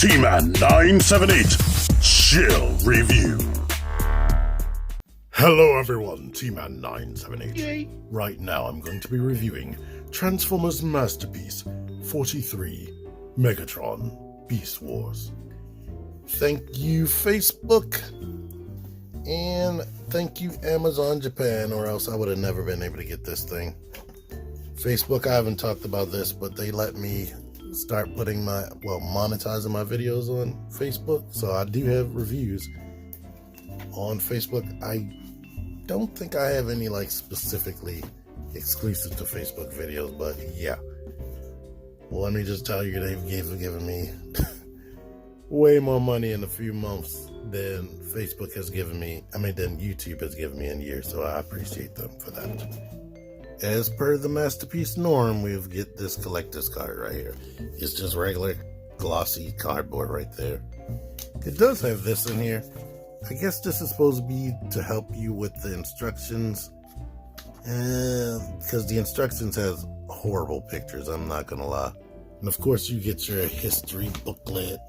T-Man 978 Chill Review. Hello everyone, T-Man 978. Yay. Right now I'm going to be reviewing Transformers Masterpiece 43, Megatron Beast Wars. Thank you Facebook, and thank you Amazon Japan, or else I would have never been able to get this thing. Facebook, I haven't talked about this, but they let me start putting monetizing my videos on Facebook, so I do have reviews on Facebook. I don't think I have any specifically exclusive to Facebook videos, but yeah. Well, let me just tell you, they've given me way more money in a few months than Facebook has given me, than YouTube has given me in years, so I appreciate them for that. As per the Masterpiece norm, we get this collector's card right here. It's just regular glossy cardboard right there. It does have this in here. I guess this is supposed to be to help you with the instructions, because the instructions has horrible pictures, I'm not gonna lie. And of course you get your history booklet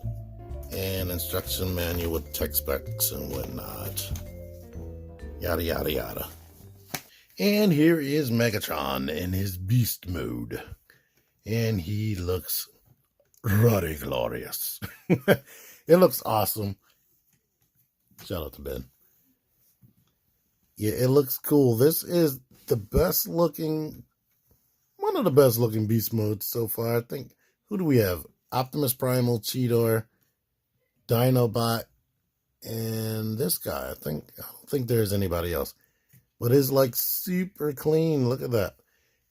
and instruction manual with tech specs and whatnot. Yada yada yada. And here is Megatron in his beast mode. And he looks ruddy glorious. It looks awesome. Shout out to Ben. Yeah, it looks cool. This is the best looking, one of the best looking beast modes so far. I think, who do we have? Optimus Primal, Cheetor, Dinobot, and this guy. I don't think there's anybody else. But it's super clean. Look at that.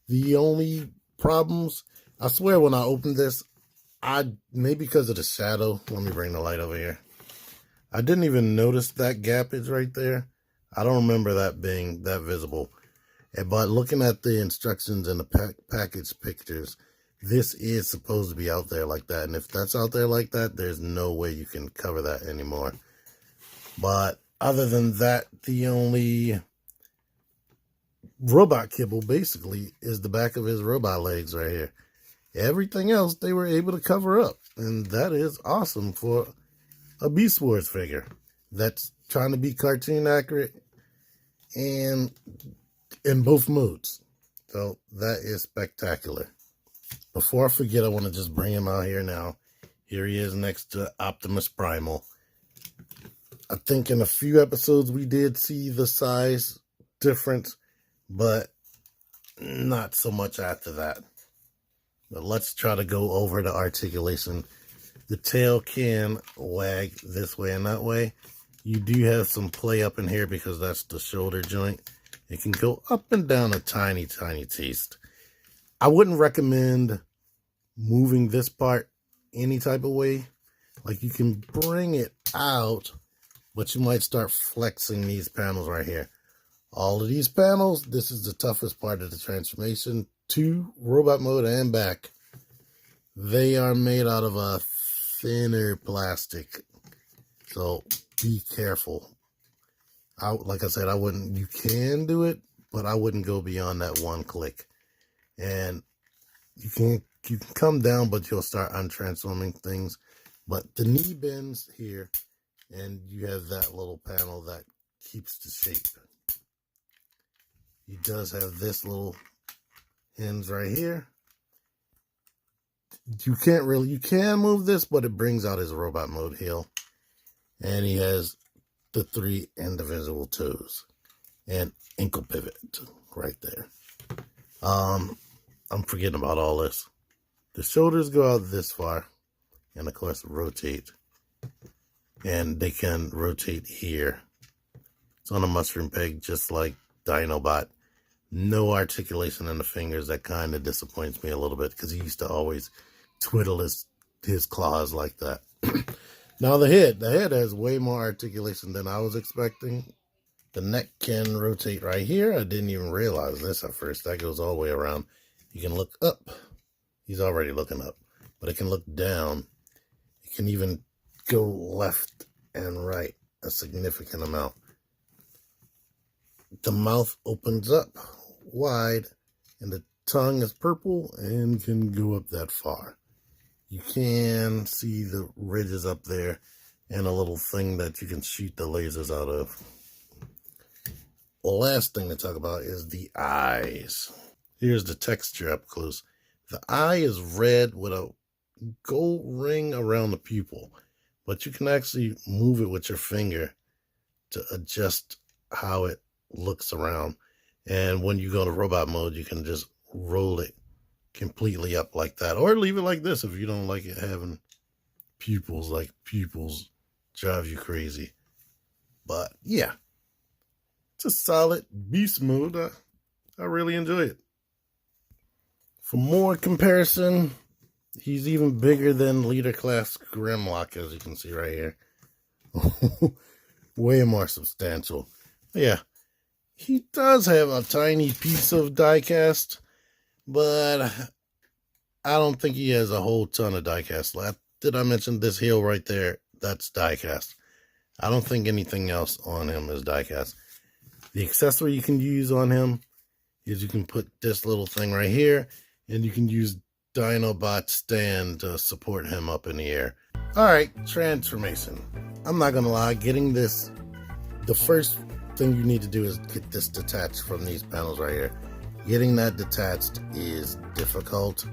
The only problems, I swear when I opened this, maybe because of the shadow. Let me bring the light over here. I didn't even notice that gappage right there. I don't remember that being that visible. But looking at the instructions and the package pictures, this is supposed to be out there like that. And if that's out there like that, there's no way you can cover that anymore. But other than that, the only robot kibble basically is the back of his robot legs right here. Everything else they were able to cover up, and that is awesome for a Beast Wars figure that's trying to be cartoon accurate and in both modes. So that is spectacular. Before I forget, I want to just bring him out here now. Here he is next to Optimus Primal. I think in a few episodes we did see the size difference, but not so much after that. But let's try to go over the articulation. The tail can wag this way and that way. You do have some play up in here because that's the shoulder joint. It can go up and down a tiny, tiny taste. I wouldn't recommend moving this part any type of way. You can bring it out, but you might start flexing these panels right here. All of these panels, this is the toughest part of the transformation to robot mode and back. They are made out of a thinner plastic, so be careful. Like I said, I wouldn't, you can do it, but I wouldn't go beyond that one click. And you can come down, but you'll start untransforming things. But the knee bends here, and you have that little panel that keeps the shape. He does have this little hinge right here. You can move this, but it brings out his robot mode heel. And he has the 3 individual toes and ankle pivot right there. I'm forgetting about all this. The shoulders go out this far, and of course rotate. And they can rotate here. It's on a mushroom peg, just like Dinobot. No articulation in the fingers. That kind of disappoints me a little bit because he used to always twiddle his claws like that. Now the head has way more articulation than I was expecting. The neck can rotate right here. I didn't even realize this at first. That goes all the way around. You can look up. He's already looking up. But it can look down. It can even go left and right a significant amount. The mouth opens up wide, and the tongue is purple and can go up that far. You can see the ridges up there and a little thing that you can shoot the lasers out of. The last thing to talk about is the eyes. Here's the texture up close. The eye is red with a gold ring around the pupil, but you can actually move it with your finger to adjust how it looks around. And when you go to robot mode, you can just roll it completely up like that, or leave it like this if you don't like it having pupils. Like pupils drive you crazy. But yeah, it's a solid beast mode. I really enjoy it. For more comparison, he's even bigger than Leader Class Grimlock, as you can see right here. Way more substantial. Yeah, he does have a tiny piece of diecast, but I don't think he has a whole ton of diecast. Did I mention this heel right there? That's diecast. I don't think anything else on him is diecast. The accessory you can use on him is you can put this little thing right here, and you can use Dinobot stand to support him up in the air. Alright, transformation. I'm not gonna lie, getting this, the first thing you need to do is get this detached from these panels right here. Getting that detached is difficult.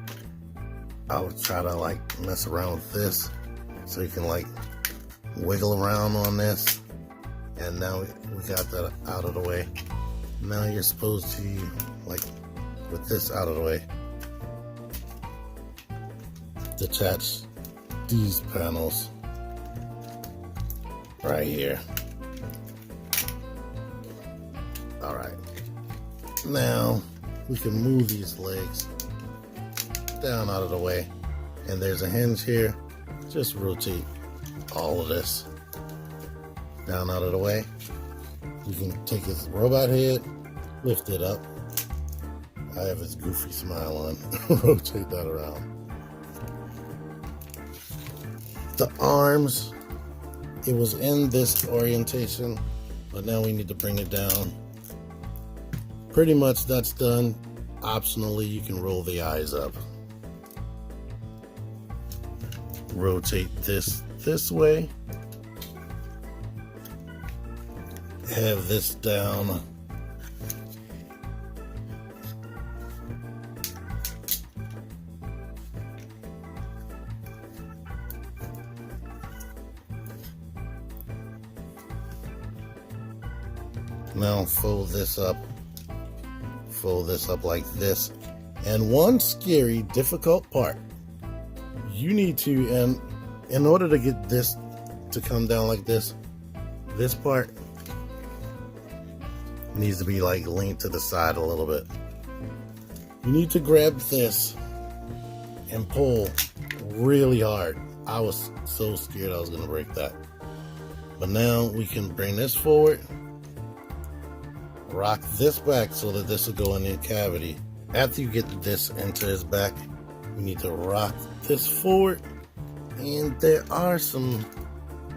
I would try to like mess around with this so you can like wiggle around on this. And now we got that out of the way. Now you're supposed to, like, with this out of the way, detach these panels right here. All right. Now we can move these legs down out of the way. And there's a hinge here. Just rotate all of this down out of the way. You can take his robot head, lift it up. I have his goofy smile on. Rotate that around. The arms, it was in this orientation, but now we need to bring it down. Pretty much that's done. Optionally, you can roll the eyes up. Rotate this way. Have this down. Now fold this up like this. And one scary, difficult part, you need to, and in order to get this to come down like this part needs to be like leaned to the side a little bit. You need to grab this and pull really hard. I was so scared I was gonna break that. But now we can bring this forward, rock this back so that this will go in the cavity. After you get this into his back, you need to rock this forward, and there are some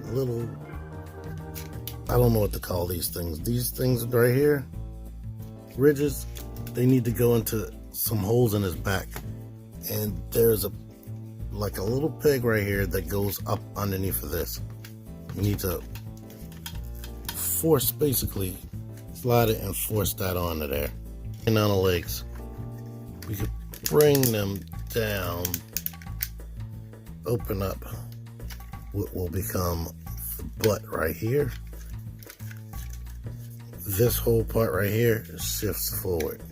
little, I don't know what to call these things. These things right here, ridges, they need to go into some holes in his back. And there's like a little peg right here that goes up underneath of this. You need to force, basically slide it and force that onto there. And on the legs, we could bring them down, open up what will become the butt right here. This whole part right here shifts forward.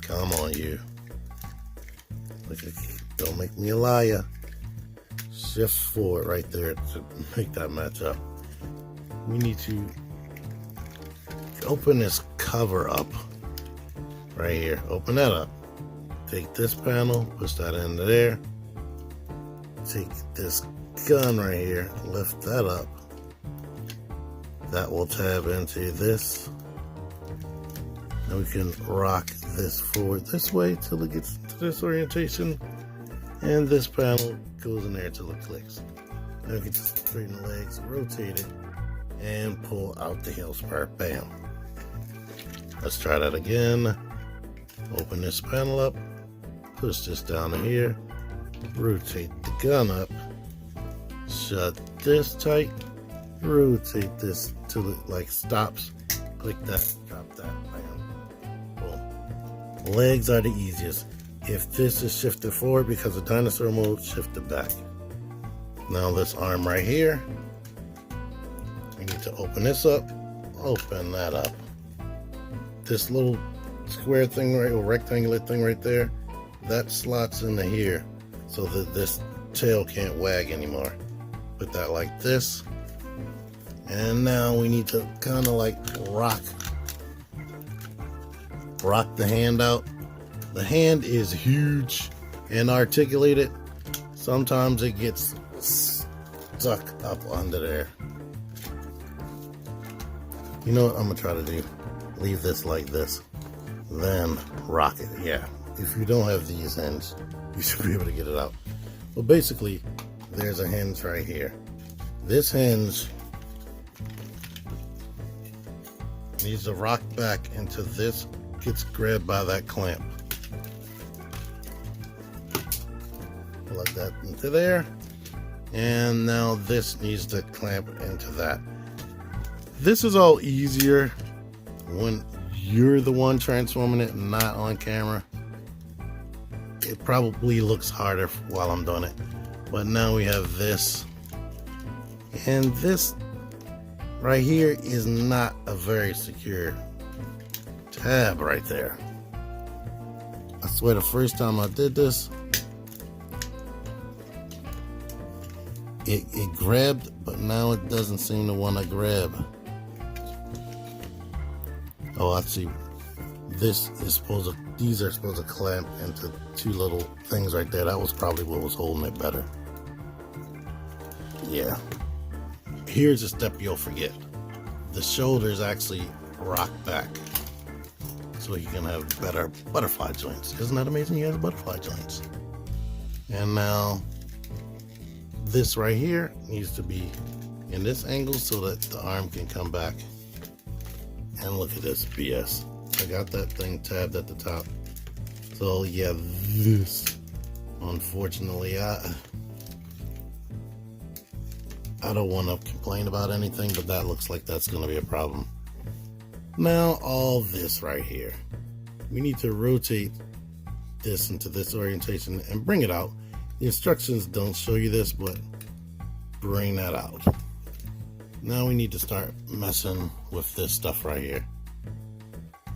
Come on, you. Don't make me a liar. Shift forward right there to make that match up. We need to open this cover up right here. Open that up. Take this panel, push that into there. Take this gun right here, lift that up. That will tab into this. And we can rock this forward this way till it gets to this orientation. And this panel goes in there till it clicks. Now we can just straighten the legs, rotate it, and pull out the heel spur. Bam. Let's try that again. Open this panel up, push this down to here, rotate the gun up, shut this tight, rotate this till it like stops, click that, drop that, bam, boom. Legs are the easiest. If this is shifted forward because of dinosaur mode, shift it back. Now this arm right here, we need to open this up, open that up. This little square thing right, or rectangular thing right there, that slots into here so that this tail can't wag anymore. Put that like this. And now we need to kind of like rock the hand out. The hand is huge and articulated. Sometimes it gets stuck up under there. You know what I'm gonna try to do? Leave this like this, then rock it. Yeah, if you don't have these hinges, you should be able to get it out. But basically, there's a hinge right here. This hinge needs to rock back until this gets grabbed by that clamp. Plug that into there. And now this needs to clamp into that. This is all easier when you're the one transforming it and not on camera. It probably looks harder while I'm doing it. But now we have this. And this right here is not a very secure tab right there. I swear the first time I did this, it grabbed, but now it doesn't seem to want to grab. Oh, I see. This is supposed to, these are supposed to clamp into two little things right there. That was probably what was holding it better. Yeah. Here's a step you'll forget. The shoulders actually rock back, so you can have better butterfly joints. Isn't that amazing? You have butterfly joints. And now this right here needs to be in this angle so that the arm can come back. And look at this BS. I got that thing tabbed at the top. So yeah, this, unfortunately, I don't want to complain about anything, but that looks like that's going to be a problem. Now all this right here, we need to rotate this into this orientation and bring it out. The instructions don't show you this, but bring that out. Now we need to start messing with this stuff right here.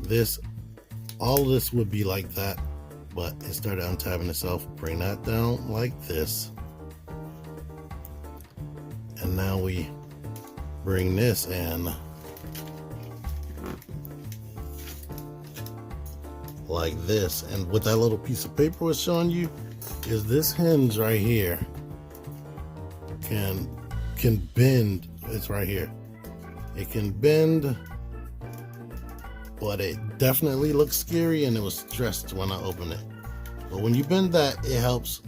This, all of this would be like that, but it started untabbing itself. Bring that down like this. And now we bring this in like this. And what that little piece of paper was showing you is this hinge right here can bend. It's right here. It can bend, but it definitely looks scary and it was stressed when I opened it. But when you bend that, it helps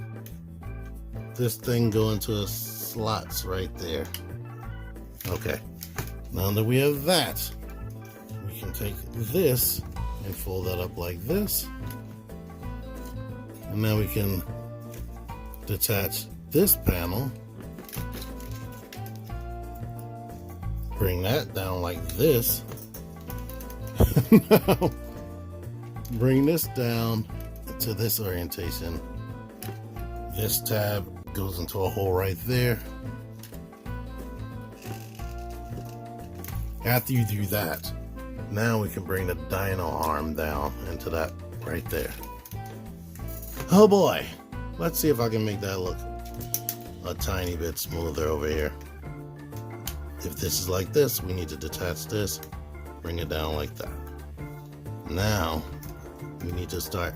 this thing go into slots right there. Okay, now that we have that, we can take this and fold that up like this. And now we can detach this panel. Bring that down like this. Now, bring this down to this orientation. This tab goes into a hole right there. After you do that, now we can bring the dino arm down into that right there. Oh boy, let's see if I can make that look a tiny bit smoother over here. If this is like this, we need to detach this, bring it down like that. Now, we need to start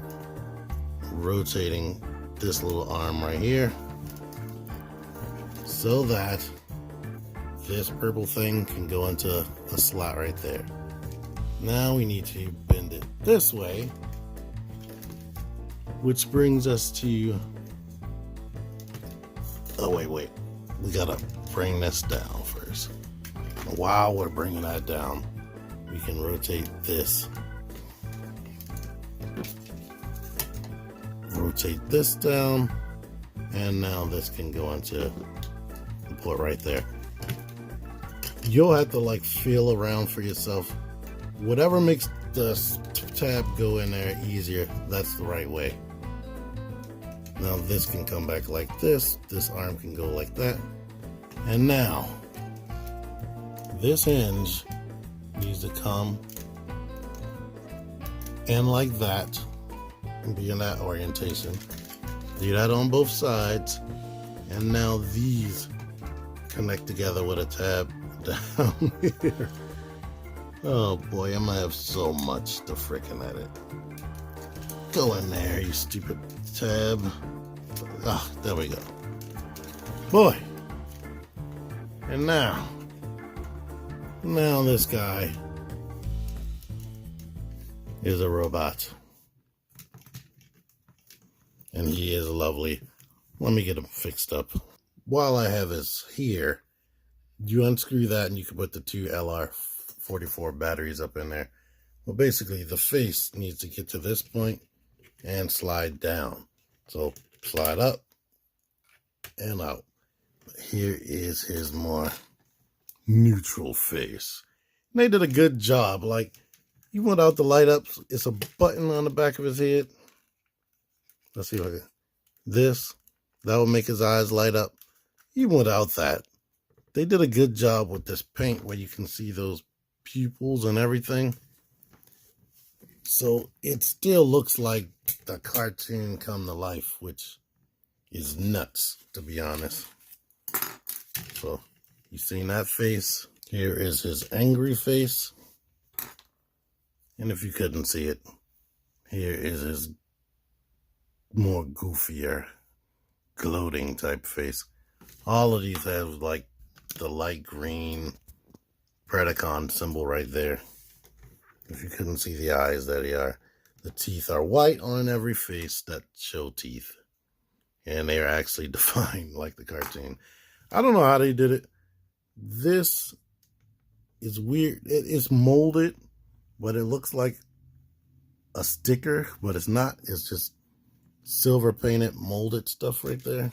rotating this little arm right here so that this purple thing can go into a slot right there. Now we need to bend it this way, which brings us to, oh wait, we gotta bring this down first. While we're bringing that down, we can rotate this. Rotate this down And now this can go into the port right there. You'll have to like feel around for yourself. Whatever makes the tab go in there easier, that's the right way. Now this can come back like this. This arm can go like that. And now this hinge needs to come in like that and be in that orientation. Do that on both sides. And now these connect together with a tab down here. Oh boy, I'm gonna have so much to frickin' edit. Go in there, you stupid tab. Ah, there we go. Boy. And now this guy is a robot. And he is lovely. Let me get him fixed up. While I have this here, you unscrew that and you can put the two LR44 batteries up in there. Well, basically the face needs to get to this point and slide down. So slide up and out. But here is his more neutral face. And they did a good job. Like, you want out the light ups, it's a button on the back of his head. Let's see if I can. This, that will make his eyes light up. Even without that, they did a good job with this paint where you can see those pupils and everything. So it still looks like the cartoon come to life, which is nuts, to be honest. So you seen that face? Here is his angry face. And if you couldn't see it, here is his more goofier, gloating type face. All of these have like the light green Predacon symbol right there. If you couldn't see the eyes, there they are. The teeth are white on every face that show teeth. And they are actually defined like the cartoon. I don't know how they did it. This is weird. It's molded, but it looks like a sticker, but it's not. It's just silver painted molded stuff right there.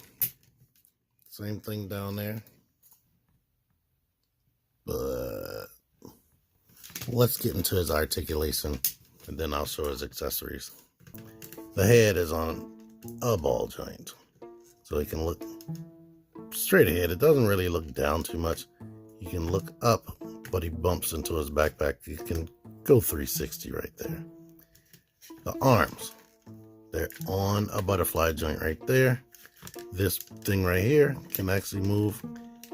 Same thing down there. But let's get into his articulation and then I'll show his accessories. The head is on a ball joint, so he can look straight ahead. It doesn't really look down too much. He can look up, but he bumps into his backpack. He can go 360 right there. The arms, they're on a butterfly joint right there. This thing right here can actually move.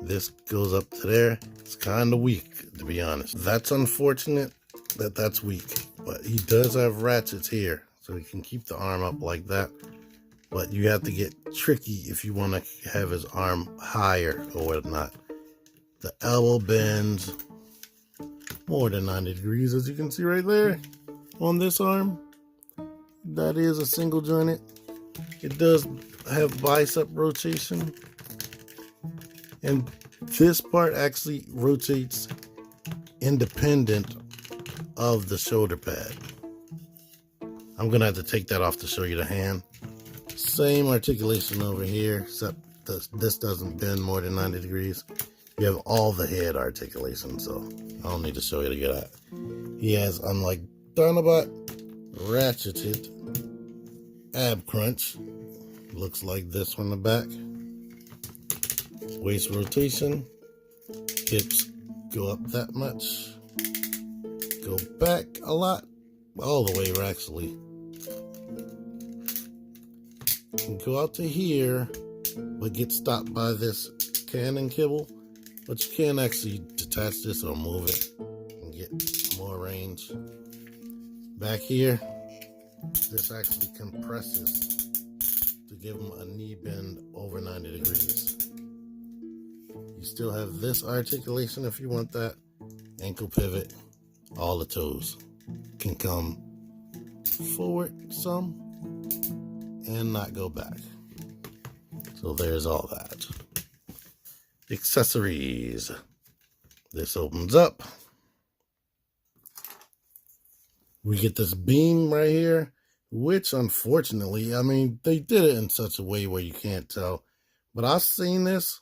This goes up to there. It's kind of weak, to be honest. That's unfortunate that that's weak, but he does have ratchets here, so he can keep the arm up like that. But you have to get tricky if you want to have his arm higher or whatnot. The elbow bends more than 90 degrees, as you can see right there on this arm. That is a single jointed. It does have bicep rotation. And this part actually rotates independent of the shoulder pad. I'm going to have to take that off to show you the hand. Same articulation over here, except this doesn't bend more than 90 degrees. You have all the head articulation, so I don't need to show you that. He has, unlike Dinobot, ratcheted ab crunch. Looks like this from the back. Waist rotation. Hips go up that much. Go back a lot. All the way, actually. And go out to here, but get stopped by this cannon kibble. But you can actually detach this or move it and get more range. Back here, this actually compresses to give him a knee bend over 90 degrees. You still have this articulation if you want that. Ankle pivot, all the toes can come forward some and not go back. So there's all that. Accessories. This opens up. We get this beam right here. which unfortunately, I mean, they did it in such a way where you can't tell. But I've seen this.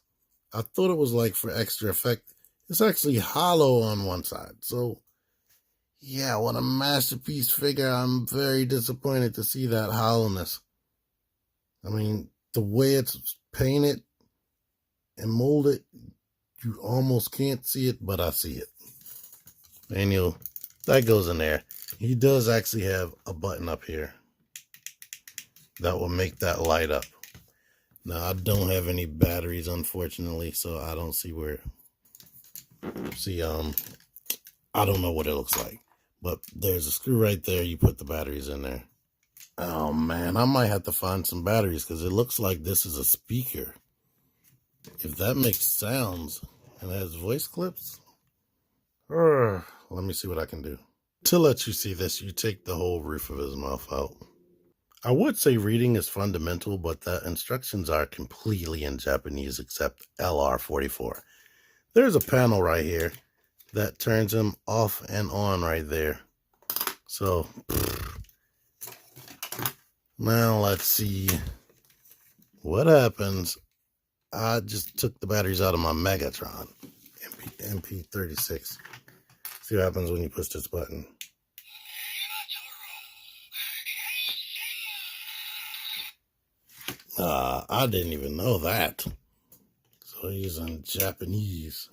I thought it was like for extra effect. It's actually hollow on one side. So, yeah, what a masterpiece figure. I'm very disappointed to see that hollowness. I mean, the way it's painted and molded, you almost can't see it, but I see it. And that goes in there. He does actually have a button up here that will make that light up. Now, I don't have any batteries, unfortunately, so I don't see where... See, I don't know what it looks like. But there's a screw right there. You put the batteries in there. Oh, man, I might have to find some batteries because it looks like this is a speaker. If that makes sounds and has voice clips, let me see what I can do. To let you see this, you take the whole roof of his mouth out. I would say reading is fundamental, but the instructions are completely in Japanese except LR44. There's a panel right here that turns him off and on right there. So, now let's see what happens. I just took the batteries out of my Megatron MP36. See what happens when you push this button. I didn't even know that. So he's in Japanese.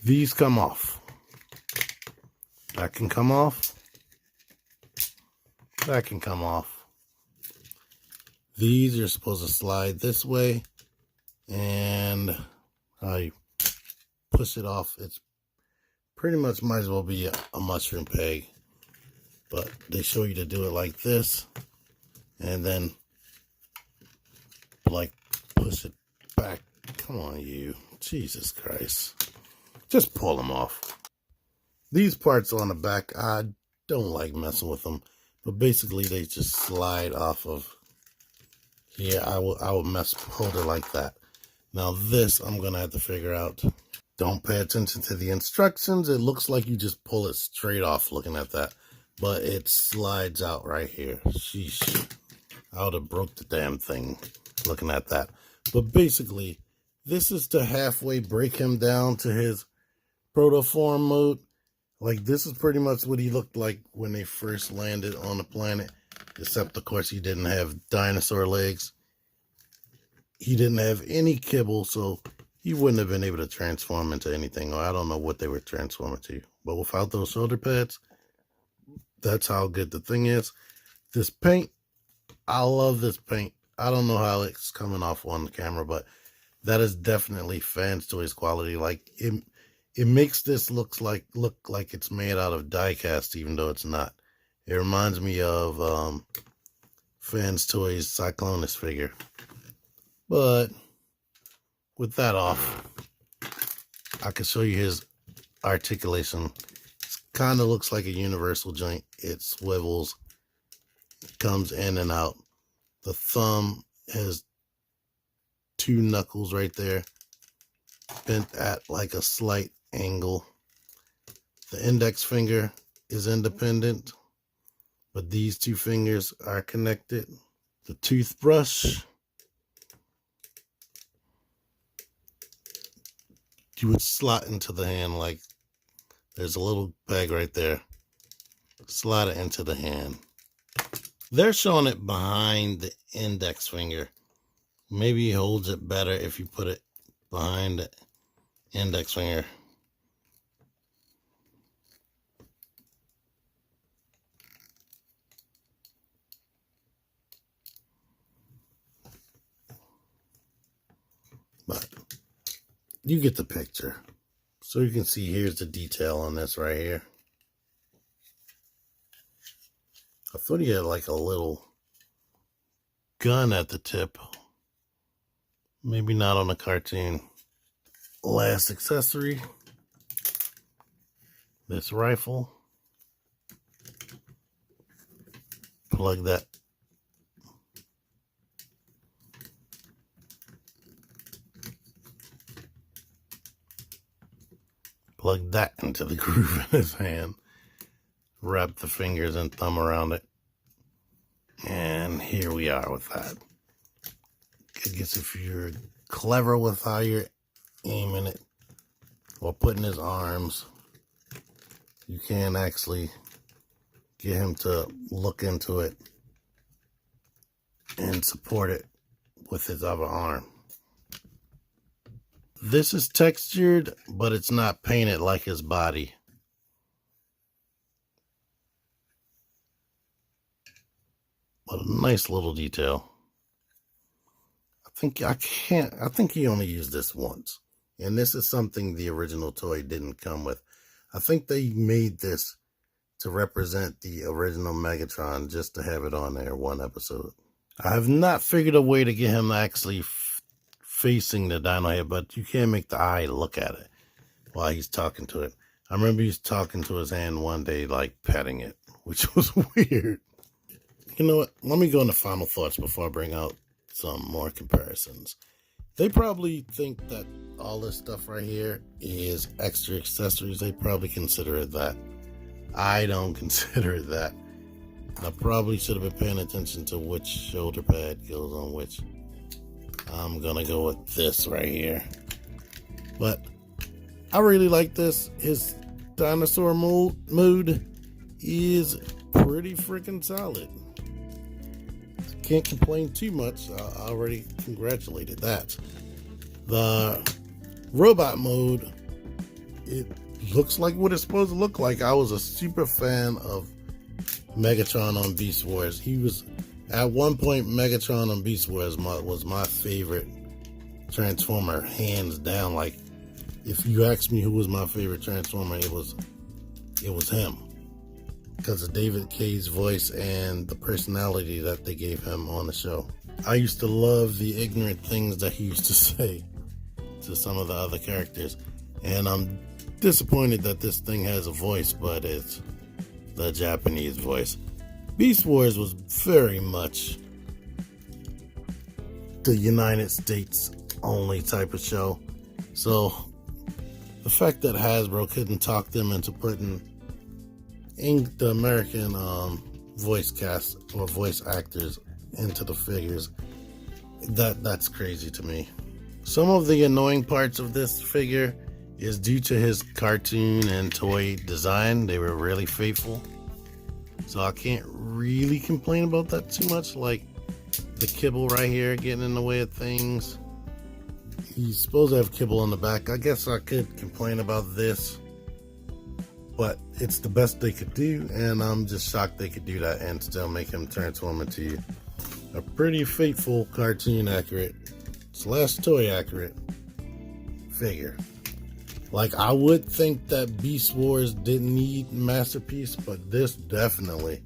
These come off. That can come off. That can come off. These are supposed to slide this way, and I push it off. It's pretty much might as well be a mushroom peg, but they show you to do it like this, and then like push it back. Come on, you. Jesus Christ. Just pull them off. These parts on the back, I don't like messing with them, but basically they just slide off of here. I will hold it like that. Now this I'm gonna have to figure out. Don't pay attention to the instructions. It looks like you just pull it straight off looking at that, but it slides out right here. Sheesh. I would have broke the damn thing looking at that. But basically, this is to halfway break him down to his Protoform mode. Like, this is pretty much what he looked like when they first landed on the planet, except of course he didn't have dinosaur legs. He didn't have any kibble, so he wouldn't have been able to transform into anything, or I don't know what they were transforming to. But without those shoulder pads, that's how good the thing is. This paint, I love this paint. I don't know how it's coming off on the camera, but that is definitely Fans Toys quality. Like, it makes this look like it's made out of die cast, even though it's not. It reminds me of Fans Toys Cyclonus figure. But with that off, I can show you his articulation. It kind of looks like a universal joint. It swivels, comes in and out. The thumb has two knuckles right there, bent at like a slight angle. The index finger is independent, but these two fingers are connected. The toothbrush, you would slot into the hand, like there's a little peg right there. Slide it into the hand. They're showing it behind the index finger. Maybe he holds it better if you put it behind the index finger. But you get the picture. So you can see here's the detail on this right here. I thought he had like a little gun at the tip. Maybe not on the cartoon. Last accessory. This rifle. Plug that. Plug that into the groove in his hand. Wrap the fingers and thumb around it. And here we are with that. I guess if you're clever with how you're aiming it or putting his arms, you can actually get him to look into it and support it with his other arm. This is textured, but it's not painted like his body. But a nice little detail. I think he only used this once. And this is something the original toy didn't come with. I think they made this to represent the original Megatron just to have it on there one episode. I have not figured a way to get him actually facing the dino head, but you can make the eye look at it while he's talking to it. I remember he's talking to his hand one day, like petting it, which was weird. You know what? Let me go into final thoughts before I bring out some more comparisons. They probably think that all this stuff right here is extra accessories. They probably consider it that. I don't consider it that. I probably should have been paying attention to which shoulder pad goes on which. I'm gonna go with this right here. But I really like this. His dinosaur mood is pretty freaking solid. Can't complain too much. I already congratulated that. The robot mode, it looks like what it's supposed to look like. I was a super fan of Megatron on Beast Wars. He was, at one point, Megatron on Beast Wars was my favorite Transformer, hands down. Like, if you ask me who was my favorite Transformer, it was him. Because of David Kaye's voice and the personality that they gave him on the show. I used to love the ignorant things that he used to say to some of the other characters. And I'm disappointed that this thing has a voice, but it's the Japanese voice. Beast Wars was very much the United States only type of show. So the fact that Hasbro couldn't talk them into putting the American voice cast or voice actors into the figures, that's crazy to me. Some of the annoying parts of this figure is due to his cartoon and toy design. They were really faithful, so I can't really complain about that too much. Like the kibble right here getting in the way of things. He's supposed to have kibble on the back. I guess I could complain about this, but it's the best they could do, and I'm just shocked they could do that and still make him transform into a pretty faithful, cartoon accurate / toy accurate figure. Like, I would think that Beast Wars didn't need Masterpiece, but this definitely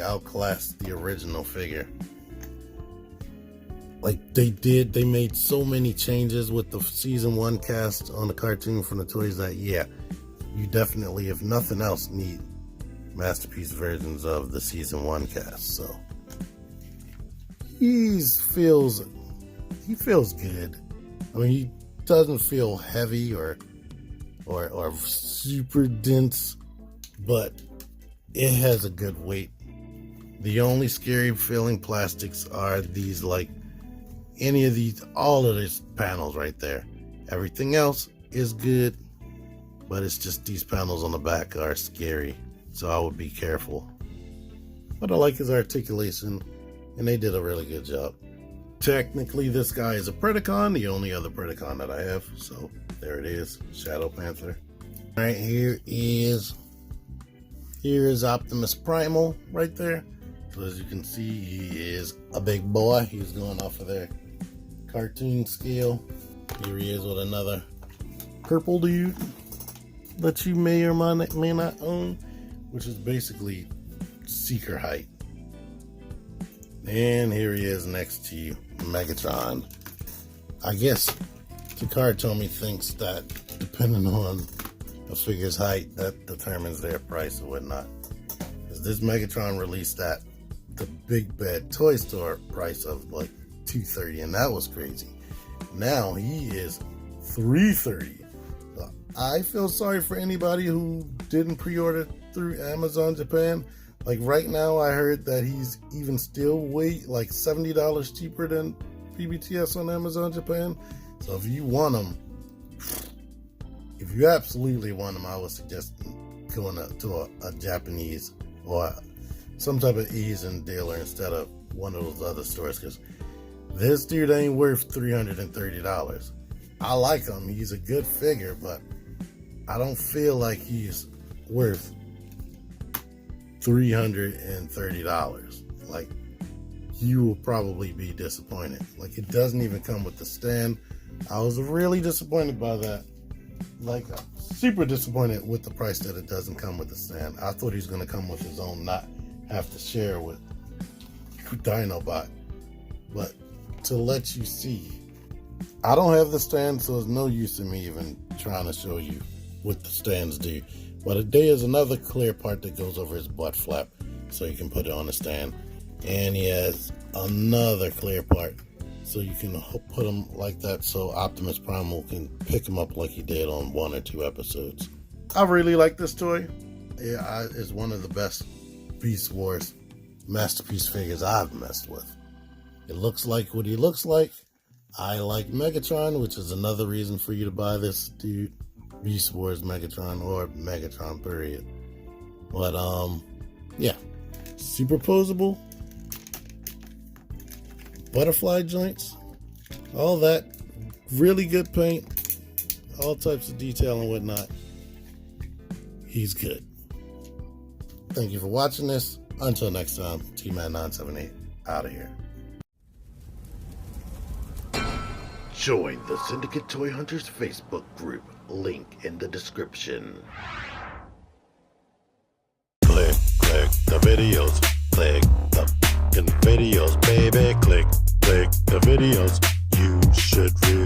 outclassed the original figure. Like, they made so many changes with the season 1 cast on the cartoon from the toys that, yeah, you definitely, if nothing else, need Masterpiece versions of the season 1 cast. So he feels good. I mean, he doesn't feel heavy or super dense, but it has a good weight. The only scary feeling plastics are these, like all of these panels right there. Everything else is good, but it's just these panels on the back are scary, so I would be careful. But I like his articulation, and they did a really good job. Technically, this guy is a Predacon, the only other Predacon that I have, so there it is, Shadow Panther. Alright, here is Optimus Primal right there. So as you can see, he is a big boy. He's going off of their cartoon scale. Here he is with another purple dude that you may or may not own, which is basically seeker height. And here he is next to you, Megatron. I guess Takara Tomy thinks that depending on a figure's height, that determines their price or whatnot. Because this Megatron released at the Big Bad Toy Store price of like $230, and that was crazy. Now he is $330. I feel sorry for anybody who didn't pre-order through Amazon Japan. Like right now, I heard that he's even still like $70 cheaper than PBTS on Amazon Japan. So if you want him, if you absolutely want him, I would suggest going to a Japanese or some type of Asian dealer instead of one of those other stores, because this dude ain't worth $330. I like him. He's a good figure, but I don't feel like he's worth $330. Like, you will probably be disappointed. Like, it doesn't even come with the stand. I was really disappointed by that. Like, super disappointed with the price that it doesn't come with the stand. I thought he was going to come with his own, not have to share with Dinobot. But to let you see, I don't have the stand, so there's no use in me even trying to show you what the stands do. But there is another clear part that goes over his butt flap, so you can put it on the stand. And he has another clear part, so you can put him like that, so Optimus Primal can pick him up like he did on 1 or 2 episodes. I really like this toy. Yeah, it's one of the best Beast Wars masterpiece figures I've messed with. It looks like what he looks like. I like Megatron, which is another reason for you to buy this dude. Beast Wars Megatron, or Megatron period. But yeah, superposable, butterfly joints, all that, really good paint, all types of detail and whatnot. He's good. Thank you for watching this. Until next time, T-Man978 out of here. Join the Syndicate Toy Hunters Facebook group. Link in the description. Click the videos. Click the videos, baby. Click the videos. You should really